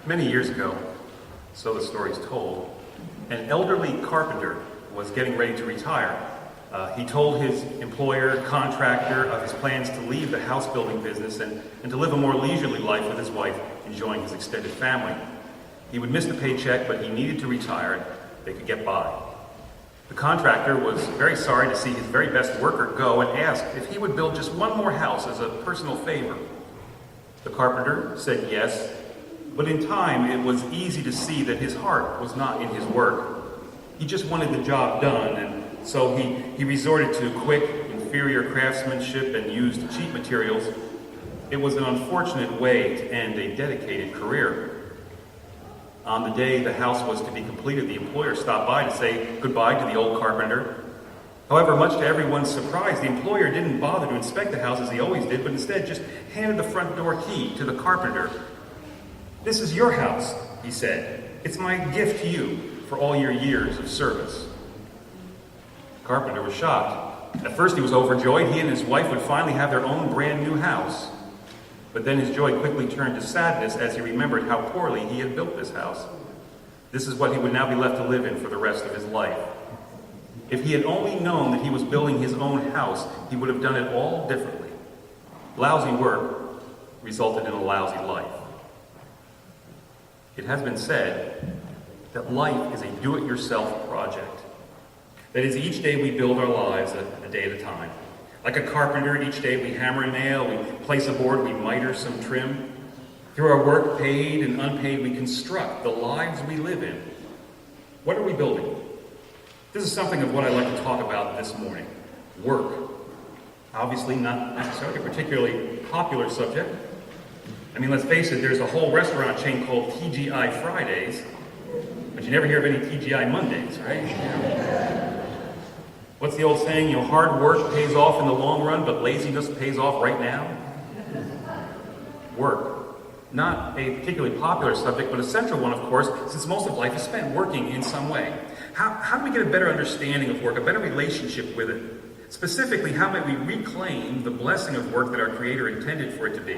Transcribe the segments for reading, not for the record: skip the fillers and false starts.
Many years ago, so the story's told, an elderly carpenter was getting ready to retire. He told his employer, contractor, of his plans to leave the house building business and to live a more leisurely life with his wife, enjoying his extended family. He would miss the paycheck, but he needed to retire. They could get by. The contractor was very sorry to see his very best worker go and asked if he would build just one more house as a personal favor. The carpenter said yes, but in time it was easy to see that his heart was not in his work. He just wanted the job done, and so he resorted to quick, inferior craftsmanship and used cheap materials. It was an unfortunate way to end a dedicated career. On the day the house was to be completed, the employer stopped by to say goodbye to the old carpenter. However, much to everyone's surprise, the employer didn't bother to inspect the house as he always did, but instead just handed the front door key to the carpenter. "This is your house," he said. "It's my gift to you for all your years of service." The carpenter was shocked. At first he was overjoyed. He and his wife would finally have their own brand new house. But then his joy quickly turned to sadness as he remembered how poorly he had built this house. This is what he would now be left to live in for the rest of his life. If he had only known that he was building his own house, he would have done it all differently. Lousy work resulted in a lousy life. It has been said that life is a do-it-yourself project. That is, each day we build our lives a day at a time. Like a carpenter, each day we hammer a nail, we place a board, we miter some trim. Through our work, paid and unpaid, we construct the lives we live in. What are we building? This is something of what I'd like to talk about this morning. Work. Obviously not necessarily a particularly popular subject. I mean, let's face it, there's a whole restaurant chain called TGI Fridays, but you never hear of any TGI Mondays, right? What's the old saying? Hard work pays off in the long run, but laziness pays off right now. Work. Not a particularly popular subject, but a central one, of course, since most of life is spent working in some way. How do we get a better understanding of work, a better relationship with it? Specifically, how might we reclaim the blessing of work that our Creator intended for it to be?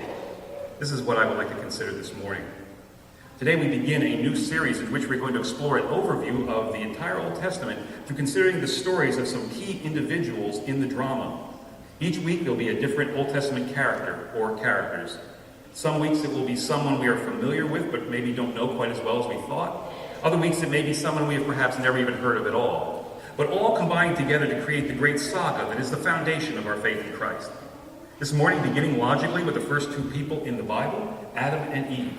This is what I would like to consider this morning. Today we begin a new series in which we're going to explore an overview of the entire Old Testament through considering the stories of some key individuals in the drama. Each week there'll be a different Old Testament character or characters. Some weeks it will be someone we are familiar with but maybe don't know quite as well as we thought. Other weeks it may be someone we have perhaps never even heard of at all. But all combined together to create the great saga that is the foundation of our faith in Christ. This morning beginning logically with the first two people in the Bible, Adam and Eve.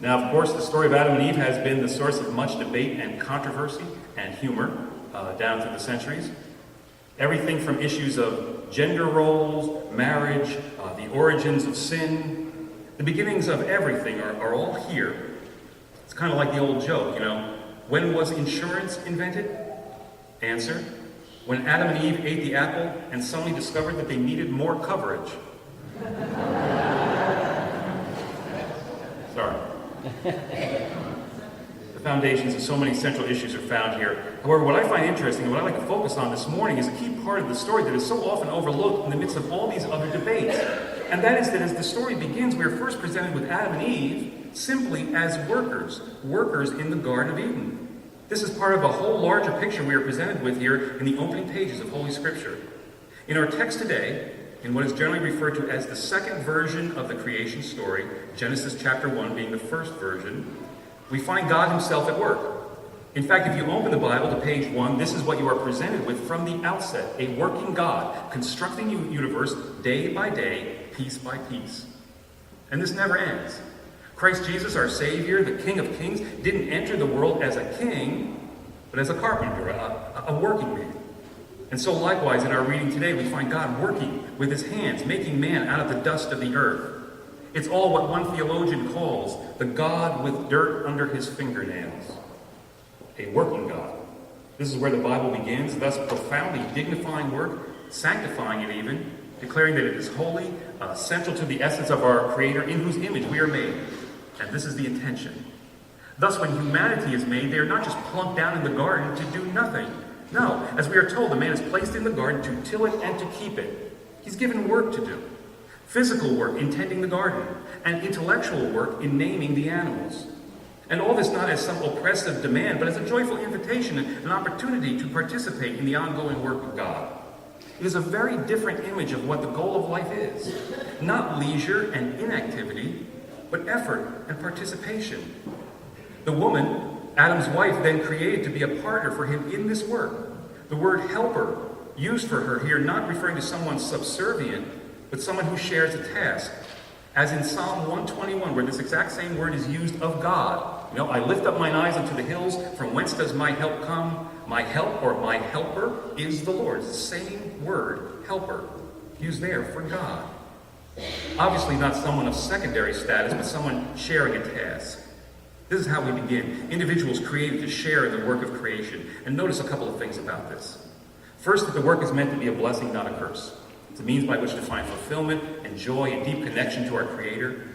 Now, of course, the story of Adam and Eve has been the source of much debate and controversy and humor down through the centuries. Everything from issues of gender roles, marriage, the origins of sin, the beginnings of everything are all here. It's kind of like the old joke, when was insurance invented? Answer, when Adam and Eve ate the apple and suddenly discovered that they needed more coverage. Sorry. The foundations of so many central issues are found here. However, what I find interesting and what I'd like to focus on this morning is a key part of the story that is so often overlooked in the midst of all these other debates. And that is that as the story begins, we are first presented with Adam and Eve simply as workers in the Garden of Eden. This is part of a whole larger picture we are presented with here in the opening pages of Holy Scripture. In our text today, in what is generally referred to as the second version of the creation story, Genesis chapter 1 being the first version, we find God himself at work. In fact, if you open the Bible to page 1, this is what you are presented with from the outset, a working God, constructing the universe day by day, piece by piece. And this never ends. Christ Jesus, our Savior, the King of Kings, didn't enter the world as a king, but as a carpenter, a working man. And so likewise, in our reading today, we find God working with his hands, making man out of the dust of the earth. It's all what one theologian calls the God with dirt under his fingernails. A working God. This is where the Bible begins, thus profoundly dignifying work, sanctifying it even, declaring that it is holy, central to the essence of our Creator in whose image we are made. And this is the intention. Thus, when humanity is made, they are not just plunked down in the garden to do nothing. No, as we are told, the man is placed in the garden to till it and to keep it. He's given work to do. physical work in tending the garden, and intellectual work in naming the animals. And all this not as some oppressive demand, but as a joyful invitation and an opportunity to participate in the ongoing work of God. It is a very different image of what the goal of life is. Not leisure and inactivity, but effort and participation. The woman, Adam's wife, then created to be a partner for him in this work. The word helper, used for her here, not referring to someone subservient, but someone who shares a task. As in Psalm 121, where this exact same word is used of God. I lift up mine eyes unto the hills, from whence does my help come? My help, or my helper, is the Lord. It's the same word, helper, used there for God. Obviously not someone of secondary status, but someone sharing a task. This is how we begin. Individuals created to share in the work of creation. And notice a couple of things about this. First, that the work is meant to be a blessing, not a curse. It's a means by which to find fulfillment and joy and deep connection to our Creator.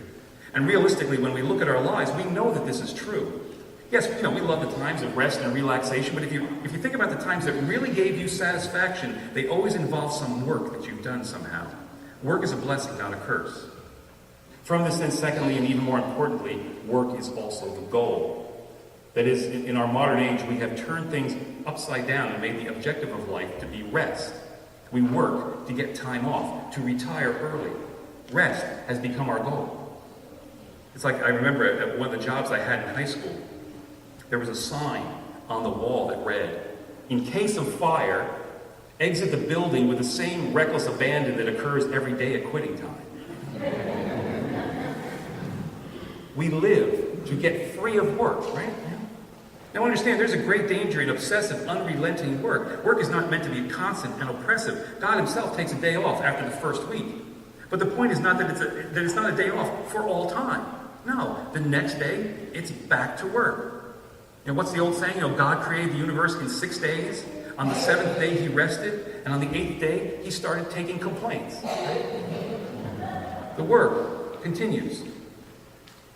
And realistically, when we look at our lives, we know that this is true. Yes, we love the times of rest and relaxation, but if you think about the times that really gave you satisfaction, they always involve some work that you've done somehow. Work is a blessing, not a curse. From this, then, secondly, and even more importantly, work is also the goal. That is, in our modern age, we have turned things upside down and made the objective of life to be rest. We work to get time off, to retire early. Rest has become our goal. It's like, I remember at one of the jobs I had in high school, there was a sign on the wall that read, "In case of fire, exit the building with the same reckless abandon that occurs every day at quitting time." We live to get free of work, right? Now understand, there's a great danger in obsessive, unrelenting work. Work is not meant to be constant and oppressive. God himself takes a day off after the first week. But the point is not that it's not a day off for all time. No, the next day, it's back to work. What's the old saying? God created the universe in 6 days. On the 7th day, he rested. And on the 8th day, he started taking complaints. The work continues.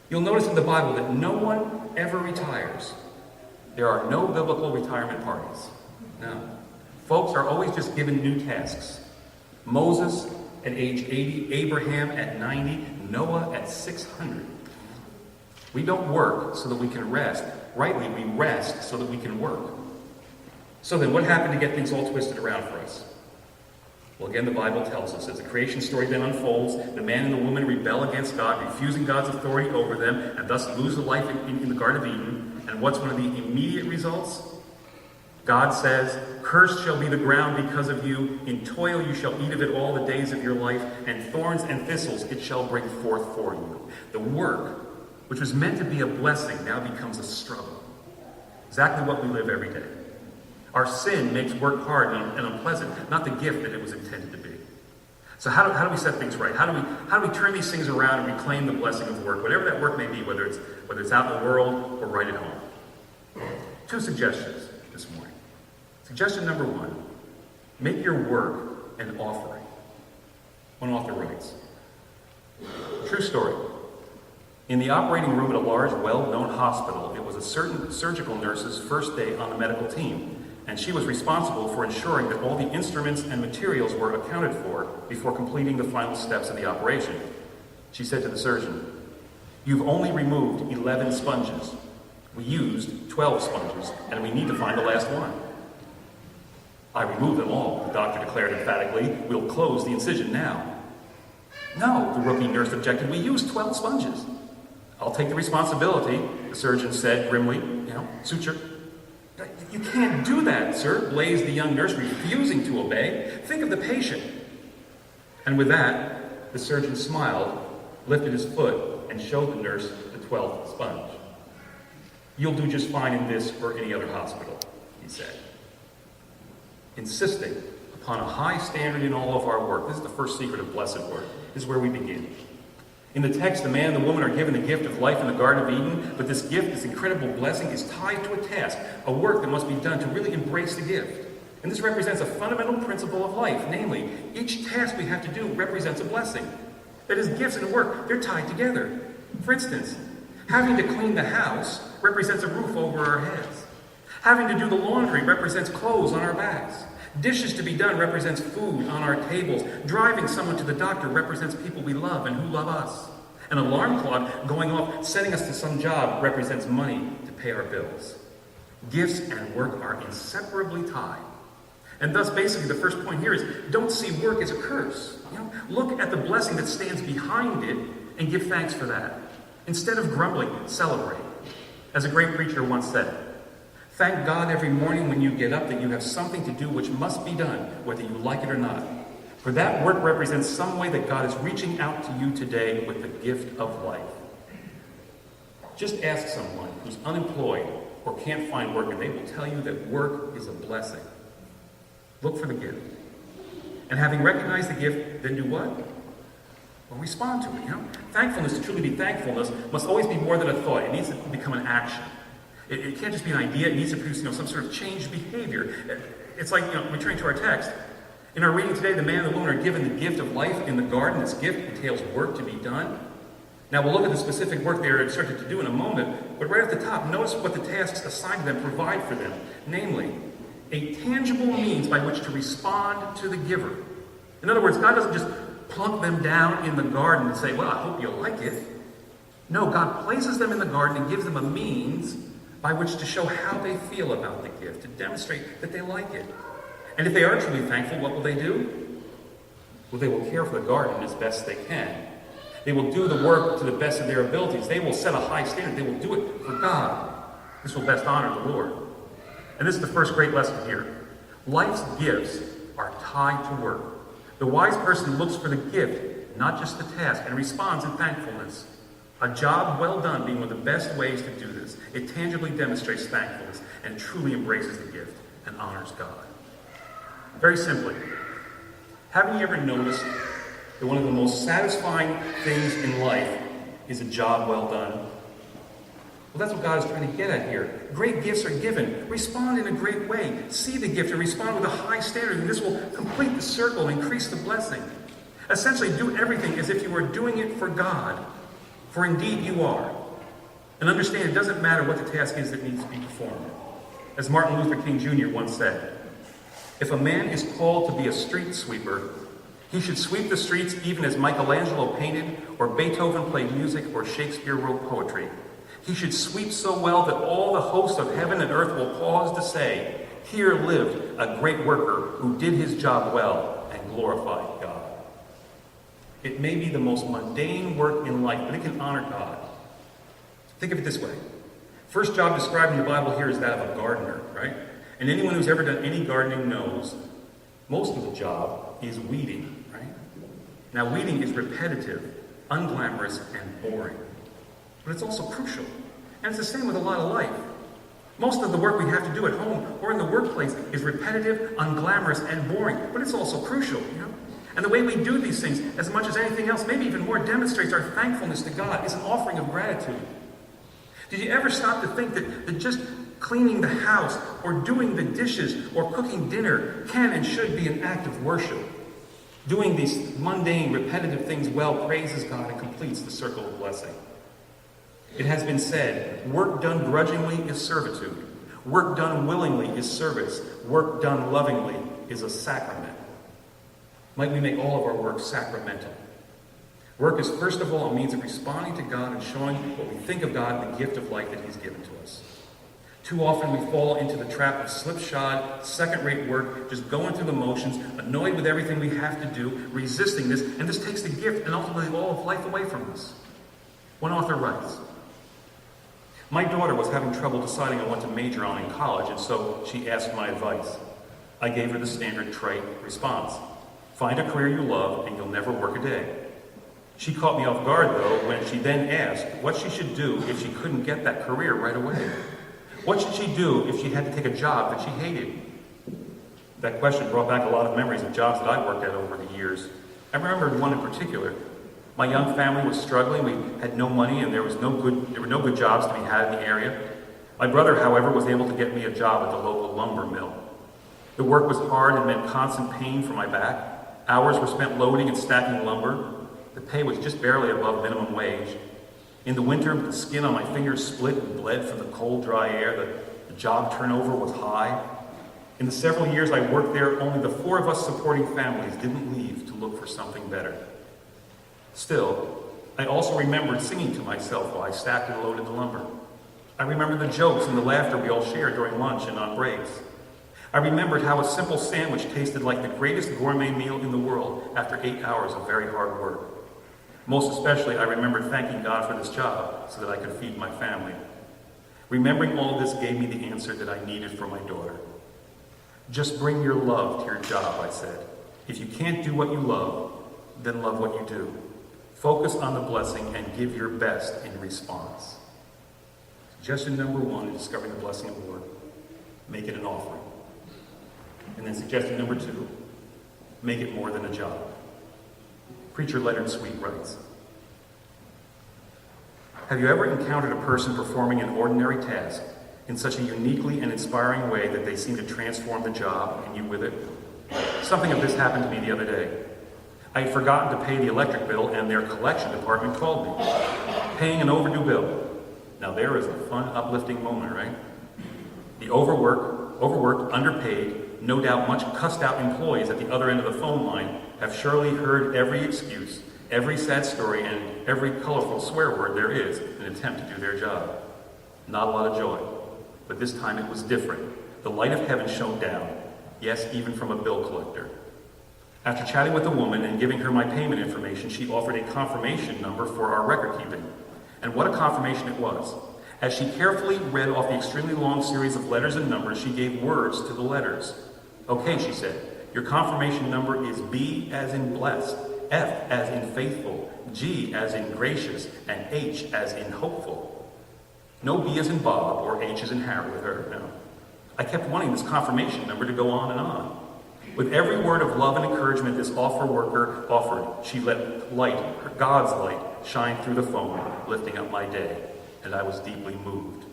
You'll notice in the Bible that no one ever retires. There are no biblical retirement parties. No. Folks are always just given new tasks. Moses at age 80, Abraham at 90, Noah at 600. We don't work so that we can rest. Rightly, we rest so that we can work. So then, what happened to get things all twisted around for us? Well, again, the Bible tells us, as the creation story then unfolds, the man and the woman rebel against God, refusing God's authority over them, and thus lose the life in the Garden of Eden. And what's one of the immediate results? God says, "Cursed shall be the ground because of you. In toil you shall eat of it all the days of your life, and thorns and thistles it shall bring forth for you." The work, which was meant to be a blessing, now becomes a struggle. Exactly what we live every day. Our sin makes work hard and unpleasant, not the gift that it was intended to be. So how do we set things right? How do we turn these things around and reclaim the blessing of work, whatever that work may be, whether it's out in the world or right at home? 2 suggestions this morning. Suggestion number 1, make your work an offering. One author writes, true story. In the operating room at a large, well-known hospital, it was a certain surgical nurse's first day on the medical team, and she was responsible for ensuring that all the instruments and materials were accounted for before completing the final steps of the operation. She said to the surgeon, "You've only removed 11 sponges. We used 12 sponges, and we need to find the last one." "I removed them all," the doctor declared emphatically. "We'll close the incision now." "No," the rookie nurse objected. "We used 12 sponges." "I'll take the responsibility," the surgeon said grimly. Suture. "You can't do that, sir," blazed the young nurse, refusing to obey. "Think of the patient." And with that, the surgeon smiled, lifted his foot, and showed the nurse the 12th sponge. "You'll do just fine in this or any other hospital," he said. Insisting upon a high standard in all of our work. This is the first secret of blessed work. This is where we begin. In the text, the man and the woman are given the gift of life in the Garden of Eden, but this gift, this incredible blessing, is tied to a task, a work that must be done to really embrace the gift. And this represents a fundamental principle of life, namely, each task we have to do represents a blessing. That is, gifts and work, they're tied together. For instance, having to clean the house represents a roof over our heads. Having to do the laundry represents clothes on our backs. Dishes to be done represents food on our tables. Driving someone to the doctor represents people we love and who love us. An alarm clock going off, sending us to some job, represents money to pay our bills. Gifts and work are inseparably tied. And thus, basically, the first point here is, don't see work as a curse. Look at the blessing that stands behind it and give thanks for that. Instead of grumbling, celebrate. As a great preacher once said, thank God every morning when you get up that you have something to do which must be done, whether you like it or not. For that work represents some way that God is reaching out to you today with the gift of life. Just ask someone who's unemployed or can't find work, and they will tell you that work is a blessing. Look for the gift. And having recognized the gift, then do what? Well, respond to it. Thankfulness, to truly be thankfulness, must always be more than a thought. It needs to become an action. It can't just be an idea. It needs to produce, some sort of changed behavior. It's like, returning to our text. In our reading today, the man and the woman are given the gift of life in the garden. This gift entails work to be done. Now, we'll look at the specific work they are instructed to do in a moment, but right at the top, notice what the tasks assigned to them provide for them. Namely, a tangible means by which to respond to the giver. In other words, God doesn't just plunk them down in the garden and say, well, I hope you like it. No, God places them in the garden and gives them a means by which to show how they feel about the gift, to demonstrate that they like it. And if they are truly thankful, what will they do? Well, they will care for the garden as best they can. They will do the work to the best of their abilities. They will set a high standard. They will do it for God. This will best honor the Lord. And this is the first great lesson here. Life's gifts are tied to work. The wise person looks for the gift, not just the task, and responds in thankfulness. A job well done being one of the best ways to do this. It tangibly demonstrates thankfulness and truly embraces the gift and honors God. Very simply, haven't you ever noticed that one of the most satisfying things in life is a job well done? Well, that's what God is trying to get at here. Great gifts are given. Respond in a great way. See the gift and respond with a high standard, and this will complete the circle and increase the blessing. Essentially, do everything as if you were doing it for God, for indeed you are. And understand, it doesn't matter what the task is that needs to be performed. As Martin Luther King Jr. once said, if a man is called to be a street sweeper, he should sweep the streets even as Michelangelo painted, or Beethoven played music, or Shakespeare wrote poetry. He should sweep so well that all the hosts of heaven and earth will pause to say, here lived a great worker who did his job well and glorified God. It may be the most mundane work in life, but it can honor God. Think of it this way. First job described in the Bible here is that of a gardener, right? And anyone who's ever done any gardening knows most of the job is weeding, right? Now, weeding is repetitive, unglamorous, and boring. But it's also crucial. And it's the same with a lot of life. Most of the work we have to do at home or in the workplace is repetitive, unglamorous, and boring. But it's also crucial, And the way we do these things, as much as anything else, maybe even more, demonstrates our thankfulness to God. It's an offering of gratitude. Did you ever stop to think that just cleaning the house or doing the dishes or cooking dinner can and should be an act of worship? Doing these mundane, repetitive things well praises God and completes the circle of blessing. It has been said, work done grudgingly is servitude. Work done willingly is service. Work done lovingly is a sacrament. Might we make all of our work sacramental? Work is first of all a means of responding to God and showing what we think of God and the gift of life that He's given to us. Too often we fall into the trap of slipshod, second-rate work, just going through the motions, annoyed with everything we have to do, resisting this, and this takes the gift and ultimately all of life away from us. One author writes, my daughter was having trouble deciding on what to major on in college, and so she asked my advice. I gave her the standard trite response. Find a career you love, and you'll never work a day. She caught me off guard, though, when she then asked what she should do if she couldn't get that career right away. What should she do if she had to take a job that she hated? That question brought back a lot of memories of jobs that I worked at over the years. I remember one in particular. My young family was struggling. We had no money, and there were no good jobs to be had in the area. My brother, however, was able to get me a job at the local lumber mill. The work was hard and meant constant pain for my back. Hours were spent loading and stacking lumber. The pay was just barely above minimum wage. In the winter, the skin on my fingers split and bled from the cold, dry air. The job turnover was high. In the several years I worked there, only the 4 of us supporting families didn't leave to look for something better. Still, I also remembered singing to myself while I stacked and loaded the lumber. I remembered the jokes and the laughter we all shared during lunch and on breaks. I remembered how a simple sandwich tasted like the greatest gourmet meal in the world after 8 hours of very hard work. Most especially, I remembered thanking God for this job so that I could feed my family. Remembering all of this gave me the answer that I needed for my daughter. Just bring your love to your job, I said. If you can't do what you love, then love what you do. Focus on the blessing and give your best in response. Suggestion number 1 in discovering the blessing of work: make it an offering. And then suggestion number 2, make it more than a job. Preacher Leonard Sweet writes, have you ever encountered a person performing an ordinary task in such a uniquely and inspiring way that they seem to transform the job and you with it? Something of this happened to me the other day. I had forgotten to pay the electric bill and their collection department called me, paying an overdue bill. Now there is a fun, uplifting moment, right? The overworked, underpaid, no doubt much cussed out employees at the other end of the phone line have surely heard every excuse, every sad story, and every colorful swear word there is in an attempt to do their job. Not a lot of joy, but this time it was different. The light of heaven shone down, yes, even from a bill collector. After chatting with the woman and giving her my payment information, she offered a confirmation number for our record keeping. And what a confirmation it was. As she carefully read off the extremely long series of letters and numbers, she gave words to the letters. Okay, she said, your confirmation number is B as in blessed, F as in faithful, G as in gracious, and H as in hopeful. No B as in Bob or H as in Harry with her, no. I kept wanting this confirmation number to go on and on. With every word of love and encouragement this offer worker offered, she let light, God's light, shine through the phone, lifting up my day, and I was deeply moved.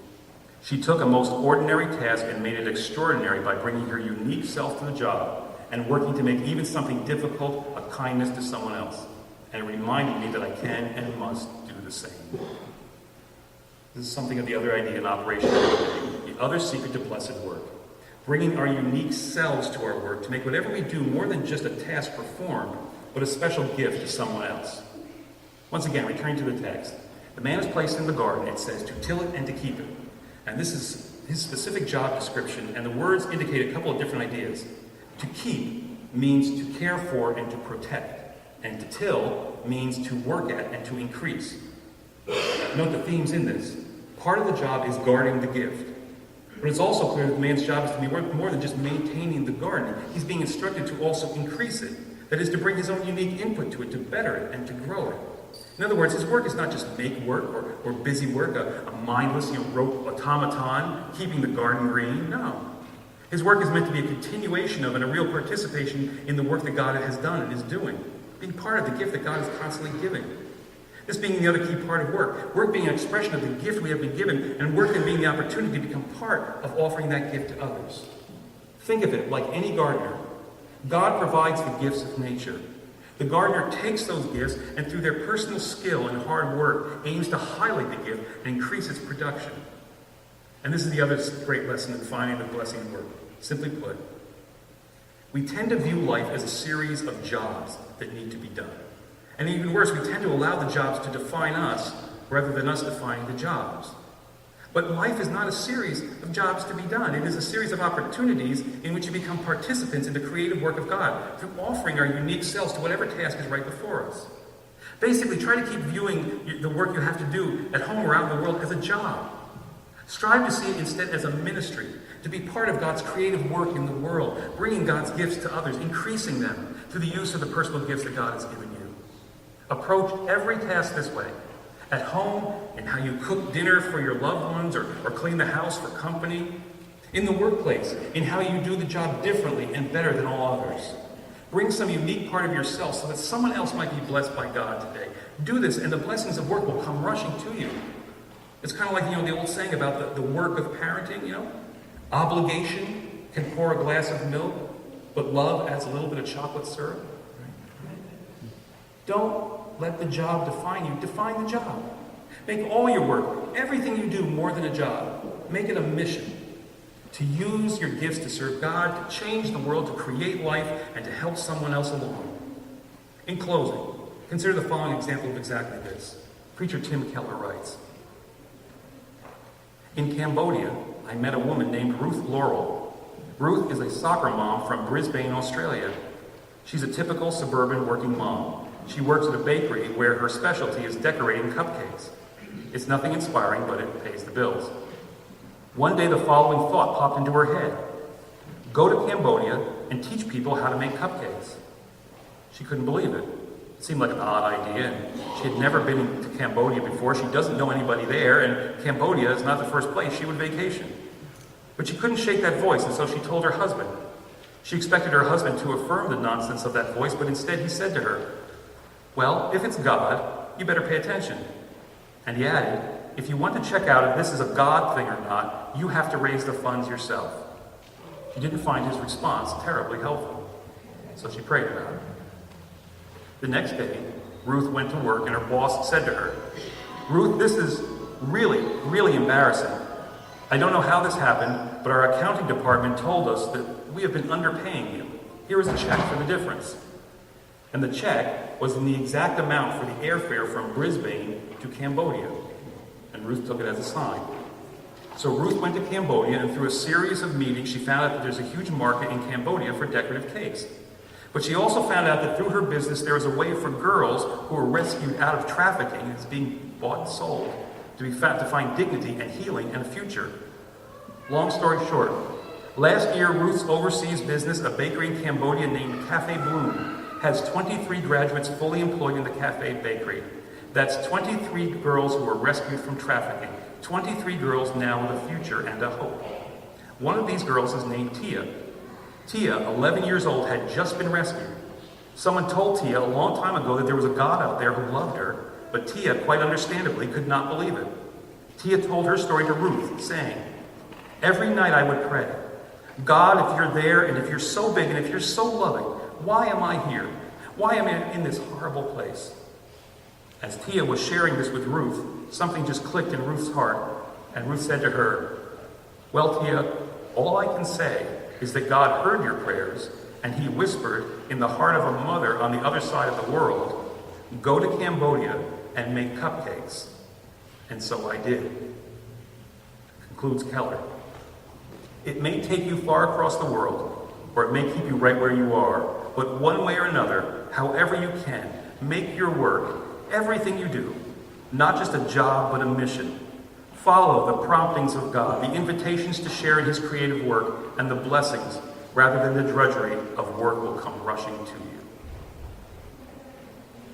She took a most ordinary task and made it extraordinary by bringing her unique self to the job and working to make even something difficult a kindness to someone else. And it reminded me that I can and must do the same. This is something of the other idea in operation, the other secret to blessed work. Bringing our unique selves to our work to make whatever we do more than just a task performed, but a special gift to someone else. Once again, returning to the text. The man is placed in the garden, it says, to till it and to keep it. And this is his specific job description, and the words indicate a couple of different ideas. To keep means to care for and to protect, and to till means to work at and to increase. Note the themes in this. Part of the job is guarding the gift. But it's also clear that the man's job is to be more than just maintaining the garden. He's being instructed to also increase it. That is, to bring his own unique input to it, to better it, and to grow it. In other words, his work is not just make work or busy work, a mindless rote automaton keeping the garden green. No. His work is meant to be a continuation of and a real participation in the work that God has done and is doing. Being part of the gift that God is constantly giving. This being the other key part of work. Work being an expression of the gift we have been given, and work then being the opportunity to become part of offering that gift to others. Think of it like any gardener. God provides the gifts of nature. The gardener takes those gifts and through their personal skill and hard work aims to highlight the gift and increase its production. And this is the other great lesson in finding the blessing of work. Simply put, we tend to view life as a series of jobs that need to be done. And even worse, we tend to allow the jobs to define us rather than us defining the jobs. But life is not a series of jobs to be done. It is a series of opportunities in which you become participants in the creative work of God through offering our unique selves to whatever task is right before us. Basically, try to keep viewing the work you have to do at home or out in the world as a job. Strive to see it instead as a ministry, to be part of God's creative work in the world, bringing God's gifts to others, increasing them through the use of the personal gifts that God has given you. Approach every task this way. At home, in how you cook dinner for your loved ones or clean the house for company. In the workplace, in how you do the job differently and better than all others. Bring some unique part of yourself so that someone else might be blessed by God today. Do this and the blessings of work will come rushing to you. It's kind of like, the old saying about the work of parenting, Obligation can pour a glass of milk, but love adds a little bit of chocolate syrup. Don't let the job define you. Define the job. Make all your work, everything you do, more than a job. Make it a mission to use your gifts to serve God, to change the world, to create life, and to help someone else along. In closing, consider the following example of exactly this. Preacher Tim Keller writes, "In Cambodia, I met a woman named Ruth Laurel. Ruth is a soccer mom from Brisbane, Australia. She's a typical suburban working mom. She works at a bakery where her specialty is decorating cupcakes. It's nothing inspiring, but it pays the bills. One day the following thought popped into her head. Go to Cambodia and teach people how to make cupcakes. She couldn't believe it. It seemed like an odd idea, and she had never been to Cambodia before. She doesn't know anybody there, and Cambodia is not the first place she would vacation. But she couldn't shake that voice, and so she told her husband. She expected her husband to affirm the nonsense of that voice, but instead he said to her, "Well, if it's God, you better pay attention." And he added, "If you want to check out if this is a God thing or not, you have to raise the funds yourself." She didn't find his response terribly helpful, so she prayed about it. The next day, Ruth went to work and her boss said to her, "Ruth, this is really embarrassing. I don't know how this happened, but our accounting department told us that we have been underpaying you. Here is a check for the difference." And the check was in the exact amount for the airfare from Brisbane to Cambodia. And Ruth took it as a sign. So Ruth went to Cambodia, and through a series of meetings, she found out that there's a huge market in Cambodia for decorative cakes. But she also found out that through her business, there was a way for girls who were rescued out of trafficking, as being bought and sold, to find dignity and healing and a future. Long story short, last year, Ruth's overseas business, a bakery in Cambodia named Cafe Bloom, has 23 graduates fully employed in the cafe bakery. That's 23 girls who were rescued from trafficking. 23 girls now with a future and a hope. One of these girls is named Tia. Tia, 11 years old, had just been rescued. Someone told Tia a long time ago that there was a God out there who loved her, but Tia, quite understandably, could not believe it. Tia told her story to Ruth, saying, "Every night I would pray, God, if you're there, and if you're so big, and if you're so loving, why am I here? Why am I in this horrible place?" As Tia was sharing this with Ruth, something just clicked in Ruth's heart, and Ruth said to her, "Well, Tia, all I can say is that God heard your prayers, and he whispered in the heart of a mother on the other side of the world, 'Go to Cambodia and make cupcakes.' And so I did." Concludes Keller. It may take you far across the world, or it may keep you right where you are, but one way or another, however you can, make your work, everything you do, not just a job, but a mission. Follow the promptings of God, the invitations to share in his creative work, and the blessings, rather than the drudgery of work, will come rushing to you.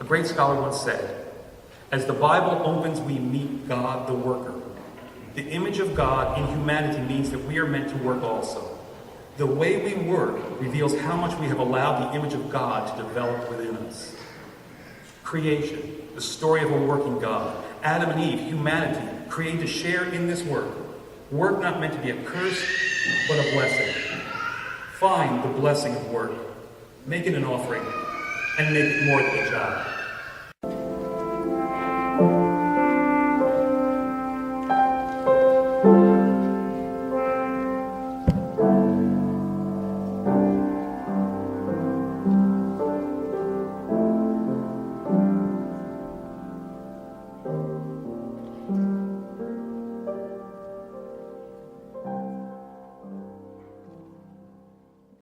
A great scholar once said, "As the Bible opens, we meet God the worker. The image of God in humanity means that we are meant to work also. The way we work reveals how much we have allowed the image of God to develop within us." Creation, the story of a working God. Adam and Eve, humanity, created to share in this work. Work not meant to be a curse, but a blessing. Find the blessing of work. Make it an offering, and make it more than a job.